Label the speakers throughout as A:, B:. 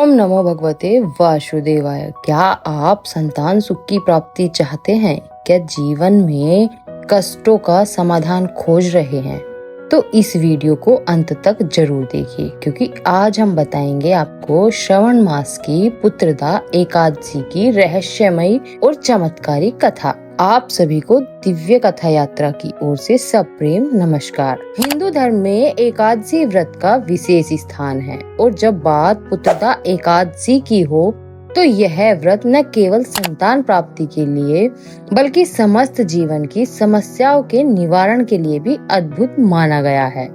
A: ओम नमो भगवते वासुदेवाय। क्या आप संतान सुख की प्राप्ति चाहते हैं? क्या जीवन में कष्टों का समाधान खोज रहे हैं? तो इस वीडियो को अंत तक जरूर देखिए, क्योंकि आज हम बताएंगे आपको श्रावण मास की पुत्रदा एकादशी की रहस्यमयी और चमत्कारी कथा। आप सभी को दिव्य कथा यात्रा की ओर से सप्रेम नमस्कार। हिंदू धर्म में एकादशी व्रत का विशेष स्थान है और जब बात पुत्रदा एकादशी की हो तो यह व्रत न केवल संतान प्राप्ति के लिए बल्कि समस्त जीवन की समस्याओं के निवारण के लिए भी अद्भुत माना गया है।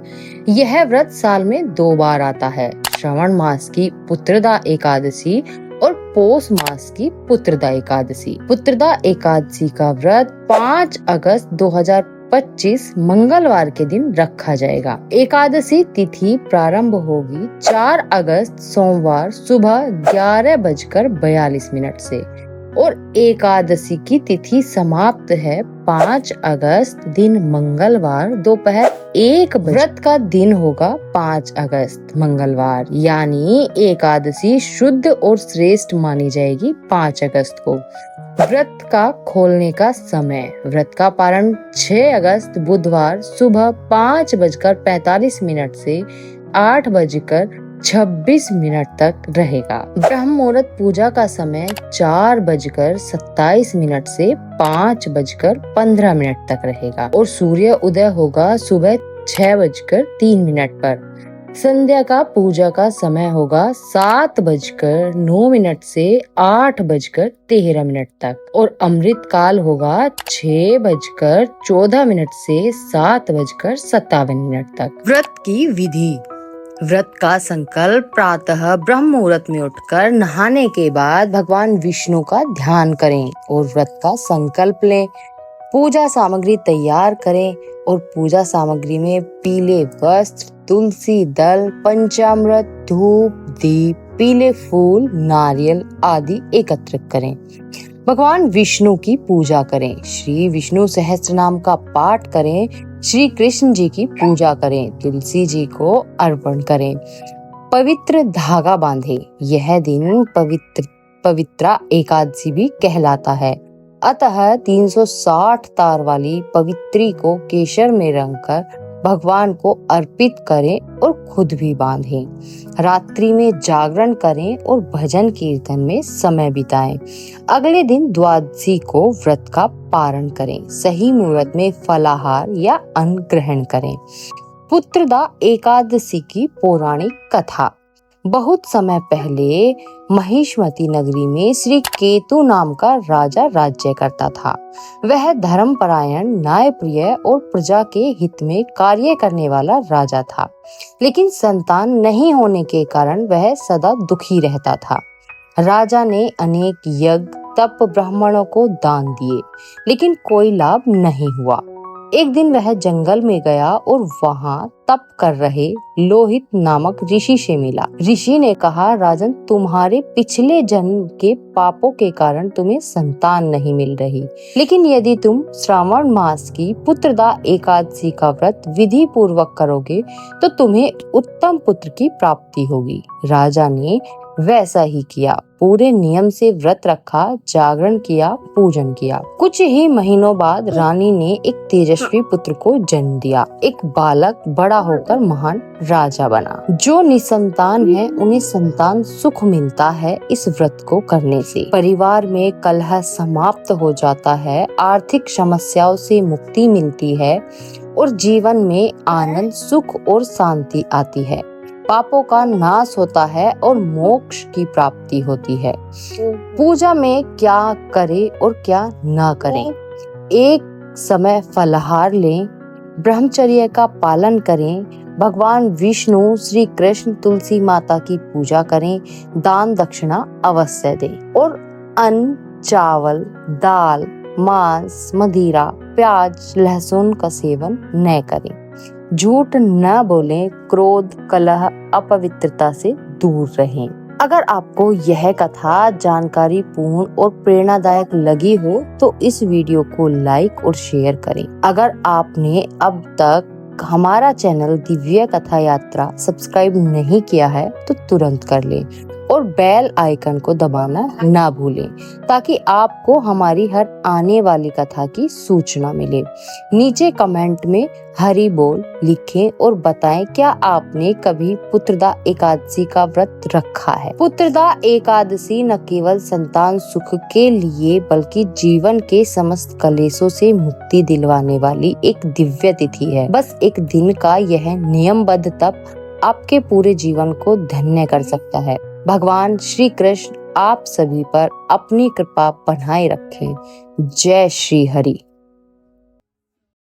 A: यह व्रत साल में 2 बार आता है, श्रावण मास की पुत्रदा एकादशी और पौष मास की पुत्रदा एकादशी। पुत्रदा एकादशी का व्रत 5 अगस्त 2025 मंगलवार के दिन रखा जाएगा। एकादशी तिथि प्रारंभ होगी 4 अगस्त सोमवार सुबह 11:42 से और एकादशी की तिथि समाप्त है 5 अगस्त दिन मंगलवार दोपहर 1 बजे। व्रत का दिन होगा 5 अगस्त मंगलवार, यानी एकादशी शुद्ध और श्रेष्ठ मानी जाएगी 5 अगस्त को। व्रत का खोलने का समय, व्रत का पारण 6 अगस्त बुधवार सुबह 5:45 से 8:26 तक रहेगा। ब्रह्म मुहूर्त पूजा का समय 4:27 से 5:15 तक रहेगा और सूर्य उदय होगा सुबह 6:03 पर। संध्या का पूजा का समय होगा 7:09 से 8:13 तक और अमृत काल होगा 6:14 से 7:57 तक। व्रत की विधि। व्रत का संकल्प प्रातः ब्रह्म मुहूर्त में उठकर नहाने के बाद भगवान विष्णु का ध्यान करें और व्रत का संकल्प लें। पूजा सामग्री तैयार करें और पूजा सामग्री में पीले वस्त्र, तुलसी दल, पंचामृत, धूप, दीप, पीले फूल, नारियल आदि एकत्रित करें। भगवान विष्णु की पूजा करें, श्री विष्णु सहस्त्रनाम का पाठ करें, श्री कृष्ण जी की पूजा करें, तुलसी जी को अर्पण करें, पवित्र धागा बांधे। यह दिन पवित्रा एकादशी भी कहलाता है। अतः 360 तार वाली पवित्री को केसर में रंगकर भगवान को अर्पित करें और खुद भी बांधें। रात्रि में जागरण करें और भजन कीर्तन में समय बिताएं। अगले दिन द्वादशी को व्रत का पारण करें। सही मुहूर्त में फलाहार या अन्न ग्रहण करें। पुत्रदा एकादशी की पौराणिक कथा। बहुत समय पहले महिष्मती नगरी में श्री केतु नाम का राजा राज्य करता था। वह धर्मपरायण, न्यायप्रिय और प्रजा के हित में कार्य करने वाला राजा था, लेकिन संतान नहीं होने के कारण वह सदा दुखी रहता था। राजा ने अनेक यज्ञ, तप, ब्राह्मणों को दान दिए, लेकिन कोई लाभ नहीं हुआ। एक दिन वह जंगल में गया और वहां तप कर रहे लोहित नामक ऋषि से मिला। ऋषि ने कहा, राजन, तुम्हारे पिछले जन्म के पापों के कारण तुम्हें संतान नहीं मिल रही, लेकिन यदि तुम श्रावण मास की पुत्रदा एकादशी का व्रत विधि पूर्वक करोगे तो तुम्हें उत्तम पुत्र की प्राप्ति होगी। राजा ने वैसा ही किया। पूरे नियम से व्रत रखा, जागरण किया, पूजन किया। कुछ ही महीनों बाद रानी ने एक तेजस्वी पुत्र को जन्म दिया। एक बालक बड़ा होकर महान राजा बना। जो निसंतान है उन्हें संतान सुख मिलता है इस व्रत को करने से। परिवार में कलह समाप्त हो जाता है, आर्थिक समस्याओं से मुक्ति मिलती है और जीवन में आनंद, सुख और शांति आती है। पापों का नाश होता है और मोक्ष की प्राप्ति होती है। पूजा में क्या करें और क्या न करें। एक समय फलाहार लें, ब्रह्मचर्य का पालन करें, भगवान विष्णु, श्री कृष्ण, तुलसी माता की पूजा करें, दान दक्षिणा अवश्य दें और अन्न, चावल, दाल, मांस, मदिरा, प्याज, लहसुन का सेवन न करें। झूठ न बोलें, क्रोध, कलह, अपवित्रता से दूर रहें। अगर आपको यह कथा जानकारी पूर्ण और प्रेरणादायक लगी हो तो इस वीडियो को लाइक और शेयर करें। अगर आपने अब तक हमारा चैनल दिव्य कथा यात्रा सब्सक्राइब नहीं किया है तो तुरंत कर लें और बेल आइकन को दबाना ना भूलें ताकि आपको हमारी हर आने वाली कथा की सूचना मिले। नीचे कमेंट में हरि बोल लिखें और बताएं क्या आपने कभी पुत्रदा एकादशी का व्रत रखा है। पुत्रदा एकादशी न केवल संतान सुख के लिए बल्कि जीवन के समस्त कलेशों से मुक्ति दिलवाने वाली एक दिव्य तिथि है। बस एक दिन का यह नियमबद्ध तप आपके पूरे जीवन को धन्य कर सकता है। भगवान श्री कृष्ण आप सभी पर अपनी कृपा बनाए रखें। जय श्री हरि।